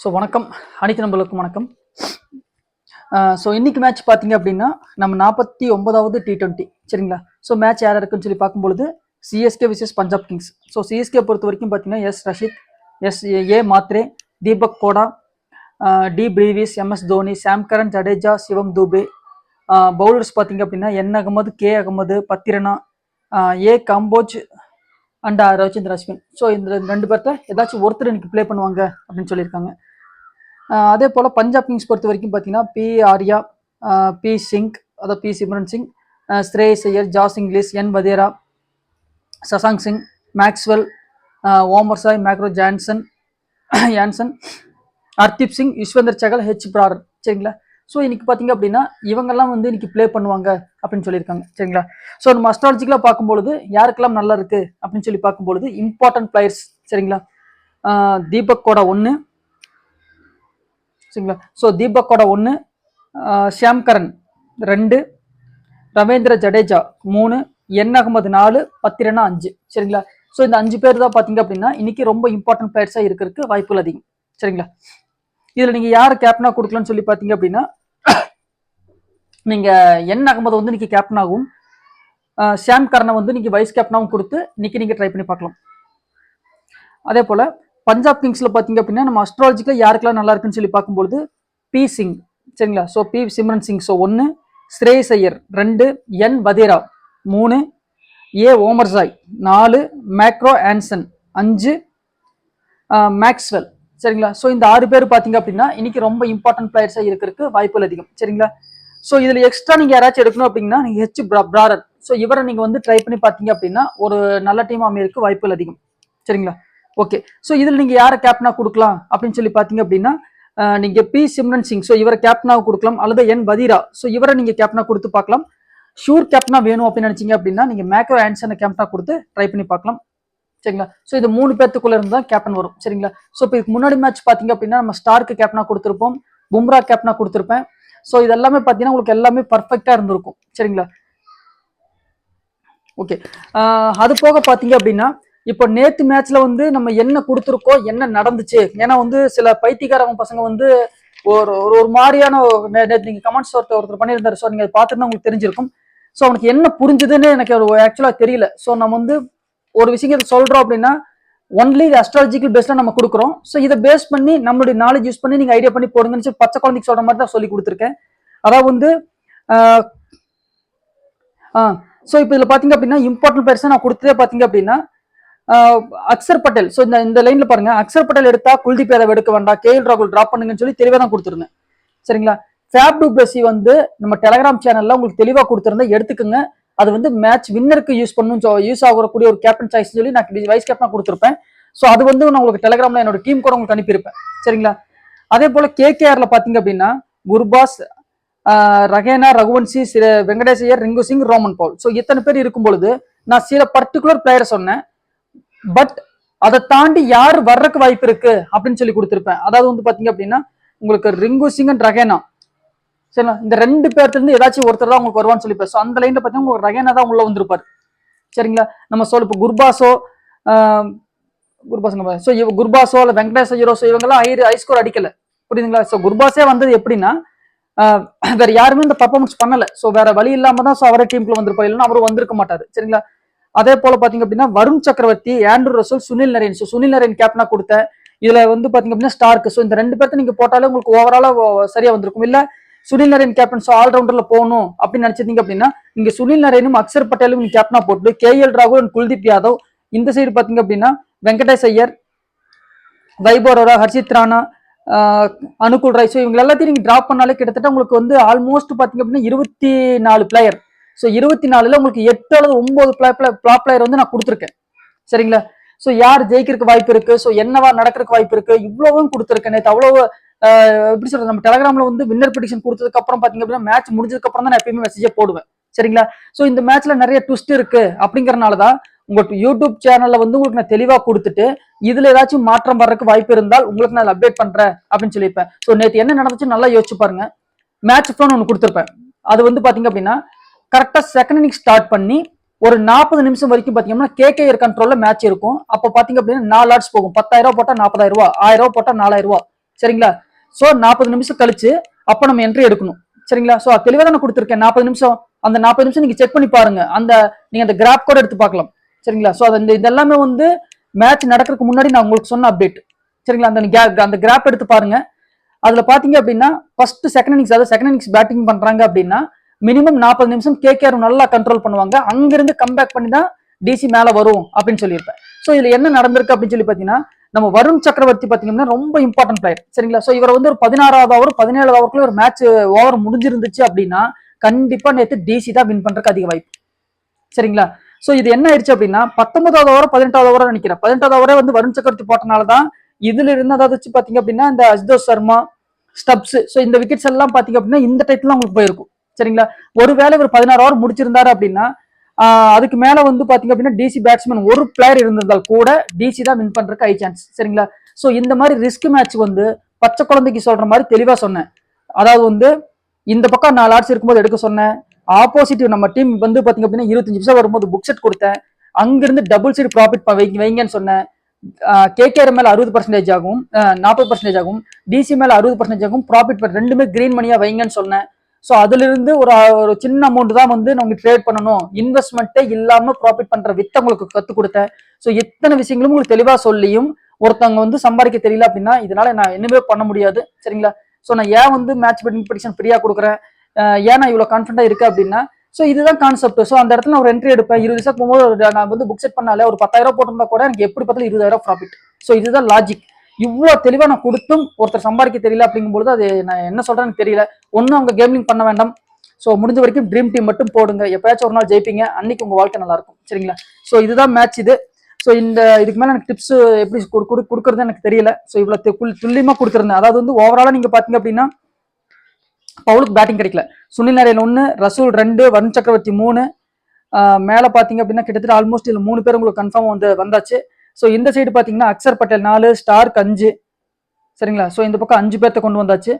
So வணக்கம், அனைத்து நம்பர்களுக்கும் வணக்கம். ஸோ இன்னைக்கு மேட்ச் பார்த்தீங்க அப்படின்னா நம்ம 49வது T20 சரிங்களா. ஸோ மேட்ச் யார் இருக்குன்னு சொல்லி பார்க்கும்பொழுது CSK versus Punjab Kings. So CSK பொறுத்த வரைக்கும் பார்த்தீங்கன்னா S Rashid, A Mhatre, Deepak Hooda, D Brevis, MS Dhoni, Sam Curran, Jadeja, Shivam Dube. Bowlers பார்த்தீங்க அப்படின்னா N Ahmed, K Ahmed, Pathirana, A Kamboj and Ravichandran Ashwin. So இந்த ரெண்டு பேர்த்த ஏதாச்சும் ஒருத்தர் இன்னைக்கு ப்ளே பண்ணுவாங்க அப்படின்னு சொல்லியிருக்காங்க. அதே போல் பஞ்சாப் கிங்ஸ் பொறுத்த வரைக்கும் பார்த்தீங்கன்னா பி ஆர்யா, பி சிங், அதாவது P Simran Singh, Shreyas Iyer, Josh Inglis, N Wadhera, Shashank Singh, Maxwell, Omarzai, மேக்ரோ யான்சன், ஹர்தீப் சிங், யுஸ்வேந்தர் சகல், ஹெச் பிராரர் சரிங்களா. ஸோ இன்னைக்கு பார்த்தீங்க அப்படின்னா இவங்கெல்லாம் வந்து இன்னைக்கு ப்ளே பண்ணுவாங்க அப்படின்னு சொல்லியிருக்காங்க சரிங்களா. ஸோ நம்ம அஸ்ட்ராலஜிக்கலாக பார்க்கும்பொழுது யாருக்கெல்லாம் நல்லா இருக்கு அப்படின்னு சொல்லி பார்க்கும்பொழுது இம்பார்ட்டன்ட் பிளேயர்ஸ் சரிங்களா. தீபக் கோடா 1 சரிங்களா. ஸோ தீபக் கோடா 1, ஷாம் கரன் 2, ரவீந்திர ஜடேஜா 3, என் அகமது 4, பத்திரனா 5 சரிங்களா. ஸோ இந்த 5 பேர் தான் பார்த்தீங்க அப்படின்னா இன்னைக்கு ரொம்ப இம்பார்ட்டன்ட் பிளேயர்ஸாக இருக்கிறதுக்கு வாய்ப்புகள் அதிகம் சரிங்களா. இதில் நீங்கள் யார் கேப்டனாக கொடுக்கலான்னு சொல்லி பார்த்தீங்க அப்படின்னா நீங்கள் என் அகமது வந்து இன்னைக்கு கேப்டனாகவும் ஷாம் கரனை வந்து இன்னைக்கு வைஸ் கேப்டனாகவும் கொடுத்து இன்னைக்கு நீங்கள் ட்ரை பண்ணி பார்க்கலாம். அதே போல் பஞ்சாப் கிங்ஸில் பார்த்தீங்க அப்படின்னா நம்ம அஸ்ட்ராலஜிக்கில் யாருக்கெல்லாம் நல்லா இருக்குன்னு சொல்லி பார்க்கும்பொழுது பி சிங் சரிங்களா. So P Simran Singh so 1, Shreyas Iyer 2, N Wadhera 3, A Omarzai 4, மேக்ரோ ஆன்சன் 5, மேக்ஸ்வெல் சரிங்களா. ஸோ இந்த 6 பேர் பார்த்தீங்க அப்படின்னா இன்னைக்கு ரொம்ப இம்பார்ட்டன்ட் பிளேயர்ஸாக இருக்கிறதுக்கு வாய்ப்புகள் அதிகம் சரிங்களா. ஸோ இதில் எக்ஸ்ட்ரா நீங்கள் யாராச்சும் எடுக்கணும் அப்படின்னா நீங்கள் ஹெச் பிராரர், ஸோ இவரை நீங்கள் வந்து ட்ரை பண்ணி பார்த்தீங்க அப்படின்னா ஒரு நல்ல டீம் அமையறதுக்கு வாய்ப்புகள் அதிகம் சரிங்களா. ஓகே, ஸோ இதில் நீங்கள் யாரை கேப்டனாக கொடுக்கலாம் அப்படின்னு சொல்லி பார்த்தீங்க அப்படின்னா நீங்கள் பி சிம்ரன் சிங், ஸோ இவரை கேப்டனாக கொடுக்கலாம், அல்லது என் வதீரா, ஸோ இவரை நீங்கள் கேப்டனாக கொடுத்து பார்க்கலாம். ஷூர் கேப்டனாக வேணும் அப்படின்னு நினச்சிங்க அப்படின்னா நீங்கள் மேக்ரோ ஆன்சனை கேப்டனாக கொடுத்து ட்ரை பண்ணி பார்க்கலாம் சரிங்களா. ஸோ இது 3 பேர்த்துக்குள்ள இருந்து தான் கேப்டன் வரும் சரிங்களா. ஸோ இப்போ இதுக்கு முன்னாடி மேட்ச் பார்த்தீங்க அப்படின்னா நம்ம ஸ்டார்க்கு கேப்டனாக கொடுத்துருப்போம், பும்ரா கேப்டனாக கொடுத்துருப்பேன். ஸோ இது எல்லாமே பார்த்தீங்கன்னா உங்களுக்கு எல்லாமே பர்ஃபெக்டாக இருந்திருக்கும் சரிங்களா. ஓகே, அது போக பார்த்தீங்க அப்படின்னா இப்போ நேற்று மேட்ச்ல வந்து நம்ம என்ன கொடுத்துருக்கோம், என்ன நடந்துச்சு, ஏன்னா வந்து சில பைத்தியக்காரங்க பசங்க வந்து ஒரு ஒரு மாதிரியான நேற்று நீங்கள் கமெண்ட்ஸ் ஒருத்தர் பண்ணியிருந்தாரு. ஸோ நீங்கள் பார்த்துட்டு உங்களுக்கு தெரிஞ்சிருக்கும். ஸோ அவனுக்கு என்ன புரிஞ்சுதுன்னு எனக்கு ஆக்சுவலாக தெரியல. ஸோ நம்ம வந்து ஒரு விஷயத்தை சொல்றோம் அப்படின்னா ஒன்லி அஸ்ட்ராலஜிக்கல் பேஸ்ல நம்ம கொடுக்குறோம். ஸோ இதை பேஸ் பண்ணி நம்மளுடைய நாலேஜ் யூஸ் பண்ணி நீங்க ஐடியா பண்ணி போடுங்கன்னு சொல்லி பச்சை குழந்தைக்கு சொல்ற மாதிரி தான் சொல்லி கொடுத்துருக்கேன். அதாவது வந்து ஸோ இப்போ இதில் பார்த்தீங்க அப்படின்னா இம்பார்ட்டன்ட் பிளேயர்ஸ் நான் கொடுத்ததே பார்த்தீங்க அப்படின்னா அக்சர் பட்டேல். ஸோ இந்த லைன்ல பாருங்க, அக்சர் பட்டேல் எடுத்தா குல்தீப் யாதவ் எடுக்க வேண்டாம், KL ராகுல் டிராப் பண்ணுங்கன்னு சொல்லி தெளிவாக தான் கொடுத்துருந்தேன் சரிங்களா. ஃபேப் டு பிளஸி வந்து நம்ம டெலகிராம் சேனல்ல உங்களுக்கு தெளிவாக கொடுத்துருந்தேன், எடுத்துக்கோங்க. அது வந்து மேட்ச் வின்னருக்கு யூஸ் ஆகக்கூடிய ஒரு கேப்டன் சாய்ஸ் சொல்லி நான் வைஸ் கேப்டனா கொடுத்துருப்பேன். ஸோ அது வந்து நான் உங்களுக்கு டெலகிராம்ல என்னோட டீம் கூட உங்களுக்கு அனுப்பியிருப்பேன் சரிங்களா. அதே போல KKRல பாத்தீங்க அப்படின்னா Gurbaz, Rahane, Raghuvanshi, Venkatesh Iyer, Rinku Singh, Rovman Powell. So இத்தனை பேர் இருக்கும் பொழுது நான் சில பர்டிகுலர் பிளேயரை சொன்னேன். பட் அதை தாண்டி யார் வர்றதுக்கு வாய்ப்பு இருக்கு அப்படின்னு சொல்லி கொடுத்துருப்பேன். அதாவது வந்து பாத்தீங்க அப்படின்னா உங்களுக்கு ரிங்கு சிங் அண்ட் ரகேனா சரிங்களா, இந்த 2 பேர்த்துல இருந்து ஏதாச்சும் ஒருத்தர் தான் உங்களுக்கு வருவான்னு சொல்லி. ஸோ அந்த லைன்ல பார்த்தீங்கன்னா உங்களுக்கு ரகேனா தான் உள்ள வந்திருப்பாரு சரிங்களா. நம்ம சொல்ல இப்போ குர்பாஸோ இல்ல வெங்கடேஷ் ஐயரோ, ஸோ இவங்கெல்லாம் ஹை ஸ்கோர் அடிக்கல புரியுதுங்களா. ஸோ குர்பாஸே வந்தது எப்படின்னா வேற யாருமே இந்த பர்ஃபார்மன்ஸ் பண்ணல. ஸோ வேற வழி இல்லாம தான் அவரே டீமுக்குள்ள வந்திருப்பாரு, இல்லைன்னா அவரும் வந்திருக்க மாட்டாரு சரிங்களா. அதே போல பாத்தீங்க அப்படின்னா Varun Chakravarthy, Andre Russell, Sunil Narine. So Sunil Narine கேப்டனா கொடுத்தேன். இதுல வந்து பாத்தீங்க அப்படின்னா ஸ்டார்க். ஸோ இந்த 2 பேர்த்த நீங்க போட்டாலே உங்களுக்கு ஓவராலா சரியா வந்திருக்கும். இல்ல சுனில் நரேன் கேப்டன் ஸோ ஆல்ரவுண்டர்ல போகணும் அப்படின்னு நினைச்சிருந்தீங்க அப்படின்னா நீங்க சுனில் நரேனும் அக்சர் பட்டேலும் நீங்க கேப்டனா போட்டு KL ராகுல் அண்ட் குல்தீப் யாதவ், இந்த சைடு பாத்தீங்க அப்படின்னா வெங்கடேஷ் ஐயர், வைபவ் அரோரா, ஹர்ஷித் ராணா, அனுகுல் ராய், ஸோ இவங்க எல்லாத்தையும் நீங்க டிராப் பண்ணாலே கிட்டத்தட்ட உங்களுக்கு வந்து ஆல்மோஸ்ட் பாத்தீங்க அப்படின்னா 24 பிளேயர். ஸோ 24ல உங்களுக்கு 8 அல்லது 9 பிளேயர் வந்து நான் கொடுத்துருக்கேன் சரிங்களா. ஸோ யார் ஜெயிக்கிறதுக்கு வாய்ப்பு இருக்கு, ஸோ என்னவா நடக்கிறதுக்கு வாய்ப்பு இருக்கு, இவ்வளவும் கொடுத்துருக்கேன். நேற்று அவ்வளவு எப்படி சொல்றது, நம்ம டெலகிராம்ல வந்து வின்னர் ப்ரெடிக்ஷன் கொடுத்ததுக்கு அப்புறம் பாத்தீங்க அப்படின்னா மேட்ச் முடிஞ்சதுக்கு அப்புறம் தான் நான் எப்பயுமே மெசேஜே போடுவேன் சரிங்களா. ஸோ இந்த மேட்ச்ல நிறைய ட்விஸ்ட் இருக்கு அப்படிங்கறதுனாலதான் உங்க யூடியூப் சேனல்ல வந்து உங்களுக்கு நான் தெளிவா கொடுத்துட்டு இதுல ஏதாச்சும் மாற்றம் வர்றதுக்கு வாய்ப்பு இருந்தால் உங்களுக்கு நான் அப்டேட் பண்றேன் அப்படின்னு சொல்லியிருப்பேன். ஸோ நேற்று என்ன நடந்துச்சு நல்லா யோசிச்சு பாருங்க. மேட்ச் ஃபோன் ஒன்று கொடுத்துருப்பேன். அது வந்து பாத்தீங்க அப்படின்னா கரெக்டா செகண்ட் இன்னிங் ஸ்டார்ட் பண்ணி ஒரு 40 நிமிஷம் வரைக்கும் பாத்தீங்கன்னா KKR கண்ட்ரோல்ல மேட்ச் இருக்கும். அப்ப பாத்தீங்க அப்படின்னா 4 ஆட்ஸ் போகும். 10,000 போட்டா 40,000 ரூபாய், 1000 போட்டா 4,000 ரூபாய். சரிங்களா. சோ 40 நிமிஷம் கழிச்சு அப்ப நம்ம என்ட்ரி எடுக்கணும். சரிங்களா. சோ தெளிவா தான் கொடுத்துருக்கேன் 40 நிமிஷம். அந்த 40 நிமிஷம் நீங்க செக் பண்ணி பாருங்க. நீங்க அந்த கிராப் கூட எடுத்து பார்க்கலாம். சரிங்களா. சோ இதெல்லாமே வந்து மேட்ச் நடக்கிறதுக்கு முன்னாடி நான் உங்களுக்கு சொன்ன அப்டேட். சரிங்களா. அந்த கிராப் எடுத்து பாருங்க. அதுல பாத்தீங்க அப்படின்னா ஃபர்ஸ்ட் செகண்ட் இன்னிங்ஸ், அதாவது செகண்ட் இன்னிங்ஸ் பேட்டிங் பண்றாங்க அப்படின்னா மினிமம் 40 நிமிஷம் கேகேஆர் நல்லா கண்ட்ரோல் பண்ணுவாங்க. அங்கிருந்து கம்பேக் பண்ணி தான் டிசி மேல வரும் அப்படின்னு சொல்லியிருப்பேன். சோ இதுல என்ன நடந்திருக்கு அப்படின்னு சொல்லி பாத்தீங்கன்னா, நம்ம வருண் சக்கரவர்த்தி பாத்தீங்கன்னா ரொம்ப இம்பார்ட்டன்ட் பிளேயர். சரிங்களா. சோ இவர் வந்து ஒரு 16வது ஓவர் 17வது ஓவருக்குள்ள ஒரு மேட்ச் ஓவர் முடிஞ்சிருந்துச்சு அப்படின்னா கண்டிப்பா நேத்து டிசி தான் வின் பண்றதுக்கு அதிக வாய்ப்பு. சரிங்களா. சோ இது என்ன ஆயிடுச்சு அப்படின்னா 19வது ஓவர் 18வது ஓவர் நினைக்கிறேன். 18வது ஓவரே வந்து வருண் சக்கரவர்த்தி போட்டனாலதான் இதுல இருந்து அதாவது பாத்தீங்க அப்படின்னா இந்த அஸ்தோஷ் சர்மா, ஸ்டப்ஸ், சோ இந்த விக்கெட்ஸ் எல்லாம் பாத்தீங்க அப்படின்னா இந்த டைத்துல உங்களுக்கு போயிருக்கும். சரிங்களா. ஒருவேளை இவர் 16 ஓவர் முடிச்சிருந்தாரு அப்படின்னா அதுக்கு மேல வந்து பாத்தீங்க அப்படின்னா டிசி பேட்ஸ்மேன் ஒரு பிளேயர் இருந்திருந்தால் கூட டிசி தான் வின் பண்றதுக்கு ஹை சான்ஸ். சரிங்களா. சோ இந்த மாதிரி ரிஸ்க் மேட்ச் வந்து பச்சை குழந்தைக்கு சொல்ற மாதிரி தெளிவா சொன்னேன். அதாவது வந்து இந்த பக்கம் 4 ஆட்ஸ் இருக்கும்போது எடுக்க சொன்னேன். ஆப்போசிட் நம்ம டீம் வந்து பாத்தீங்க அப்படின்னா 25 நிமிஷம் வரும்போது புக் செட் கொடுத்தேன். அங்கிருந்து டபுள் சைடு ப்ராஃபிட் வைங்கன்னு சொன்னேன். கேகேஆர் மேல 60% ஆகும், 40% ஆகும், டிசி மேல 60% ஆகும், ப்ராஃபிட் ரெண்டுமே கிரீன் மணியா வைங்கன்னு சொன்னேன். சோ அதுல இருந்து ஒரு சின்ன அமௌண்ட் தான் வந்து நம்ம ட்ரேட் பண்ணணும், இன்வெஸ்ட்மெண்ட்டே இல்லாம ப்ராஃபிட் பண்ற வித்த உங்களுக்கு கத்து கொடுத்தேன். சோ இத்தனை விஷயங்களும் உங்களுக்கு தெளிவா சொல்லியும் ஒருத்தவங்க வந்து சம்பாதிக்க தெரியல அப்படின்னா இதனால நான் என்னமே பண்ண முடியாது. சரிங்களா. சோ நான் ஏன் வந்து மேட்ச் பெட்டிங் ப்ரெடிக்ஷன் ஃப்ரீயா கொடுக்குறேன், ஏன் நான் இவ்வளவு கான்ஃபிடண்டா இருக்கு அப்படின்னா சோ இதுதான் கான்செப்ட். சோ அந்த இடத்துல நான் ஒரு என்ட்ரி எடுப்பேன். 20 நிமிஷம் போகும்போது நான் வந்து புக் செட் பண்ணாலே ஒரு 10,000 போட்டிருந்தா கூட எனக்கு எப்படி பார்த்தாலும் 20,000 ப்ராஃபிட். சோ இதுதான் லாஜிக். இவ்வளவு தெளிவா நான் கொடுத்தும் ஒருத்தர் சம்பாதிக்க தெரியல அப்படிங்கும்போது அது நான் என்ன சொல்றேன்னு தெரியல. ஒன்னும் அவங்க கேம்லிங் பண்ண வேண்டாம். சோ முடிஞ்ச வரைக்கும் ட்ரீம் டீம் மட்டும் போடுங்க. எப்பயாச்சும் ஒரு நாள் ஜெயிப்பீங்க, அன்னைக்கு உங்க வாழ்க்கை நல்லா இருக்கும். சரிங்களா. சோ இதுதான் மேட்ச் இது. சோ இதுக்கு மேல எனக்கு டிப்ஸ் எப்படி கொடுக்கறது எனக்கு தெரியல. சோ இவ்வளவு துல்லியமா கொடுத்துருந்தேன். அதாவது வந்து ஓவராலா நீங்க பாத்தீங்க அப்படின்னா பவுலுக்கு பேட்டிங் கிடைக்கல, சுனில் நரேன் 1, ரசூல் 2, வருண் சக்கரவர்த்தி 3, மேல பாத்தீங்க அப்படின்னா கிட்டத்தட்ட ஆல்மோஸ்ட் இதுல 3 பேர் உங்களுக்கு கன்ஃபார்ம் வந்தாச்சு. சோ இந்த சைடு பாத்தீங்கன்னா அக்சர் பட்டேல் 4, ஸ்டார்க் 5. சரிங்களா. சோ இந்த பக்கம் 5 பேர்த்த கொண்டு வந்தாச்சு.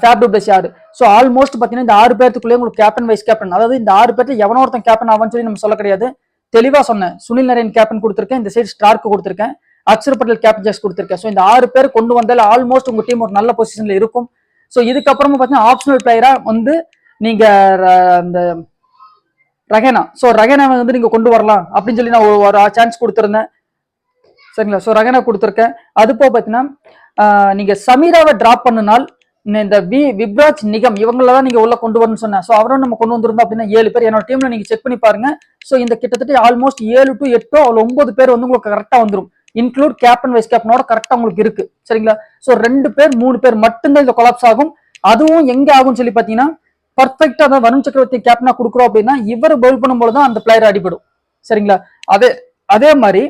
ஃபேப் டூப்ளசி 6. சோ ஆல்மோஸ்ட் பாத்தீங்கன்னா இந்த 6 பேர்த்துக்குள்ளே உங்களுக்கு கேப்டன் வைஸ் கேப்டன், அதாவது இந்த 6 பேர்ல எவனோ ஒருத்தன் கேப்டன் ஆவான்னு சொல்லி நம்ம சொல்ல கிடையாது. தெளிவா சொன்னேன். சுனில் நரேன் கேப்டன் கொடுத்திருக்கேன், இந்த சைடு ஸ்டார்க் கொடுத்திருக்கேன், அக்சர் பட்டேல் கேப்டன் ஜாஸ் கொடுத்திருக்கேன். சோ இந்த 6 பேர் கொண்டு வந்தால ஆல்மோஸ்ட் உங்க டீம் ஒரு நல்ல பொசிஷன்ல இருக்கும். சோ இதுக்கப்புறமா பாத்தீங்கன்னா ஆப்ஷனல் பிளேயரா வந்து நீங்க இந்த ரஹேனா, சோ ரஹேனா வந்து நீங்க கொண்டு வரலாம் அப்படின்னு சொல்லி நான் ஒரு சான்ஸ் கொடுத்திருந்தேன். சரிங்களா. சோ ரஹேனா கொடுத்திருக்கேன். அது போக பாத்தீங்கன்னா நீங்க சமீராவை டிராப் பண்ணினால் இந்த விப்ராஜ் நிகம் இவங்களதான் நீங்க உள்ள கொண்டு வரணும்னு சொன்னேன். சோ அவரும் நம்ம கொண்டு வந்திருந்தோம் அப்படின்னா 7 பேர் என்னோட டீம்ல நீங்க செக் பண்ணி பாருங்க. சோ இந்த கிட்டத்தட்ட ஆல்மோஸ்ட் 7 to 8 அவள் 9 பேர் வந்து உங்களுக்கு கரெக்டா வந்துடும். இன்க்ளூட் கேப்டன் வைஸ் கேப்டனோட கரெக்டா உங்களுக்கு இருக்கு. சரிங்களா. சோ 2 பேர் 3 பேர் மட்டும்தான் இந்த கொலாப்ஸ் ஆகும். அதுவும் எங்க ஆகும்னு சொல்லி பாத்தீங்கன்னா பர்ஃபெக்டா தான் வருண் சக்கரவர்த்தி கேப்டனா கொடுக்குறோம் அப்படின்னா இவர் பவுல் பண்ணும்போதுதான் அந்த பிளேயர் அடிபடும். சரிங்களா. அதே மாதிரி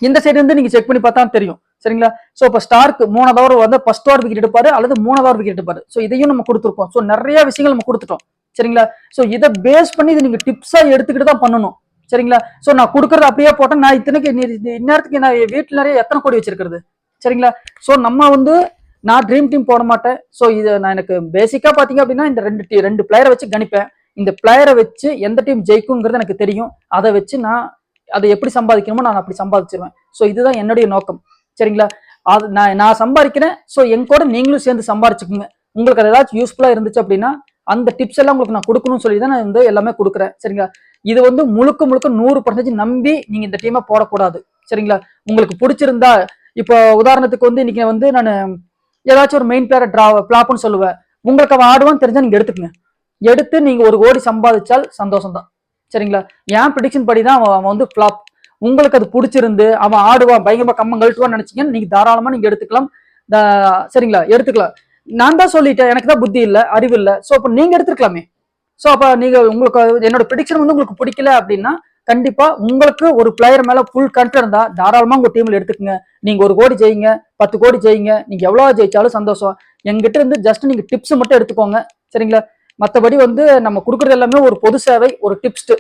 இந்த சைடு இருந்து நீங்க செக் பண்ணி பார்த்தா தெரியும். சரிங்களா. சோ இப்ப ஸ்டார்க் 3வது ஓவர் வந்து ஃபர்ஸ்ட் ஓவர் விக்கெட் எடுப்பாரு அல்லது 3வது ஓவர் விக்கெட் எடுப்பாரு. சோ இதையும் நம்ம கொடுத்துருக்கோம். சோ நிறைய விஷயங்கள் நம்ம கொடுத்துட்டோம். சரிங்களா. சோ இதை பேஸ் பண்ணி இதை நீங்க டிப்ஸா எடுத்துக்கிட்டு தான் பண்ணணும். சரிங்களா. சோ நான் கொடுக்கறது அப்படியே போட்டேன். நான் இத்தனைக்கு இந்நேரத்துக்கு நான் வீட்டுல நிறைய எத்தனை கோடி வச்சிருக்கிறது. சரிங்களா. சோ நம்ம வந்து நான் ட்ரீம் டீம் போட மாட்டேன். சோ இது நான் எனக்கு பேசிக்கா பாத்தீங்க அப்படின்னா இந்த ரெண்டு பிளேயரை வச்சு கணிப்பேன். இந்த பிளேயரை வச்சு எந்த டீம் ஜெயிக்குங்கிறது எனக்கு தெரியும். அதை வச்சு நான் அதை எப்படி சம்பாதிக்கணுமோ நான் அப்படி சம்பாதிச்சிருவேன். சோ இதுதான் என்னுடைய நோக்கம். சரிங்களா. அது நான் சம்பாதிக்கிறேன். சோ என் கூட நீங்களும் சேர்ந்து சம்பாதிச்சுக்குங்க. உங்களுக்கு அது ஏதாச்சும் யூஸ்ஃபுல்லா இருந்துச்சு அப்படின்னா அந்த டிப்ஸ் எல்லாம் உங்களுக்கு நான் கொடுக்கணும்னு சொல்லி தான் நான் வந்து எல்லாமே கொடுக்குறேன். சரிங்களா. இது வந்து முழுக்க 100% நம்பி நீங்க இந்த டீமை போடக்கூடாது. சரிங்களா. உங்களுக்கு பிடிச்சிருந்தா இப்போ உதாரணத்துக்கு வந்து இன்னைக்கு வந்து நான் ஏதாச்சும் ஒரு மெயின் பிளேயரை பிளாப்னு சொல்லுவேன். உங்களுக்கு அவன் ஆடுவான்னு தெரிஞ்சா நீங்க எடுத்துக்கங்க. எடுத்து நீங்க 1 கோடி சம்பாதிச்சால் சந்தோஷம் தான். சரிங்களா. ஏன் ப்ரெடிக்ஷன் படி தான் அவன் வந்து பிளாப். உங்களுக்கு அது பிடிச்சிருந்து அவன் ஆடுவான் பயங்கரமா கம்மம் கழட்டுவான்னு நினைச்சீங்கன்னா நீங்க தாராளமா நீங்க எடுத்துக்கலாம். சரிங்களா. எடுத்துக்கலாம். நான் தான் சொல்லிட்டேன், எனக்கு தான் புத்தி இல்ல, அறிவு இல்ல. சோ அப்ப நீங்க எடுத்துக்கலாமே. சோ அப்ப நீங்க உங்களுக்கு என்னோட ப்ரெடிக்ஷன் வந்து உங்களுக்கு பிடிக்கல அப்படின்னா கண்டிப்பா உங்களுக்கு ஒரு பிளேயர் மேல ஃபுல் கான்ஃபிடன்ஸ் இருந்தா தாராளமா உங்க டீம்ல எடுத்துக்கங்க. நீங்க 1 கோடி ஜெயிங்க, 10 கோடி ஜெயிங்க, நீங்க எவ்வளவு ஜெயிச்சாலும் சந்தோஷம். எங்கிட்ட இருந்து ஜஸ்ட் நீங்க டிப்ஸ் மட்டும் எடுத்துக்கோங்க. சரிங்களா. மற்றபடி வந்து நம்ம கொடுக்கறது எல்லாமே ஒரு பொது சேவை, ஒரு டிப்ஸ்.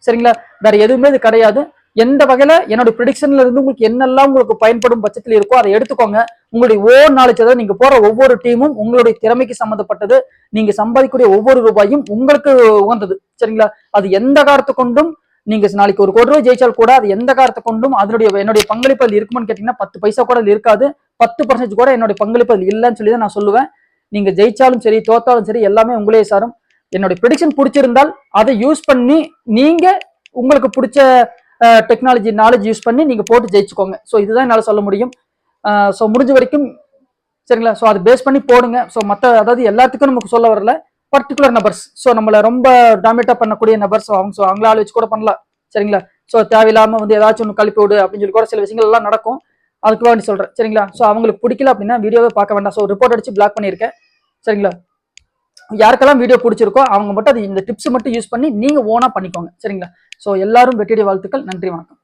சரிங்களா. வேற எதுவுமே இது கிடையாது. எந்த வகையில என்னோட ப்ரெடிக்ஷன்ல இருந்து உங்களுக்கு என்னெல்லாம் உங்களுக்கு பயன்படும் பட்சத்தில் இருக்கோ அதை எடுத்துக்கோங்க. உங்களுடைய ஓன் நாலேஜ், அதாவது நீங்க போற ஒவ்வொரு டீமும் உங்களுடைய திறமைக்கு சம்பந்தப்பட்டது. நீங்க சம்பாதிக்கக்கூடிய ஒவ்வொரு ரூபாயும் உங்களுக்கு உகந்தது. சரிங்களா. அது எந்த காரணத்தை கொண்டும் நீங்க நாளைக்கு 1 கோடி ரூபாய் ஜெயிச்சால் கூட அது எந்த காரணத்தை கொண்டும் என்னுடைய பங்களிப்பு அதில் இருக்குமான்னு கேட்டீங்கன்னா 10 பைசா கூட அது இருக்காது. 10% கூட என்னுடைய பங்களிப்பு அதில் இல்லைன்னு சொல்லி தான் நான் சொல்லுவேன். நீங்க ஜெயிச்சாலும் சரி தோத்தாலும் சரி எல்லாமே உங்களே சாரும். என்னுடைய ப்ரெடிக்ஷன் பிடிச்சிருந்தால் அதை யூஸ் பண்ணி நீங்க உங்களுக்கு பிடிச்ச டெக்னாலஜி நாலேஜ் யூஸ் பண்ணி நீங்க போட்டு ஜெயிச்சுக்கோங்க. ஸோ இதுதான் என்னால் சொல்ல முடியும். ஸோ முடிஞ்ச வரைக்கும் சரிங்களா. ஸோ அதை பேஸ் பண்ணி போடுங்க. ஸோ அதாவது எல்லாத்துக்கும் நமக்கு சொல்ல வரல, பர்டிகுலர் நபர்ஸ், ஸோ நம்மள ரொம்ப டாமினேட்டா பண்ணக்கூடிய நபர்ஸ் அவங்கள ஆள் வச்சு கூட பண்ணலாம் சரிங்களா. ஸோ தேவையில்லாம ஏதாச்சும் ஒன்று கழிப்பு விடு அப்படின்னு சொல்லி கூட சில விஷயங்கள் எல்லாம் நடக்கும். அதுக்கு வேண்டி சொல்றேன் சரிங்களா. ஸோ அவங்களுக்கு பிடிக்கல அப்படின்னா வீடியோவே பார்க்க வேண்டாம். ஸோ ரிப்போர்ட் அடிச்சு பிளாக் பண்ணியிருக்கேன் சரிங்களா. யாருக்கெல்லாம் வீடியோ பிடிச்சிருக்கோ அவங்க மட்டும் அது இந்த டிப்ஸ் மட்டும் யூஸ் பண்ணி நீங்க ஓனா பண்ணிக்கோங்க சரிங்களா. ஸோ எல்லாரும் வெற்றியுடைய வாழ்த்துக்கள். நன்றி, வணக்கம்.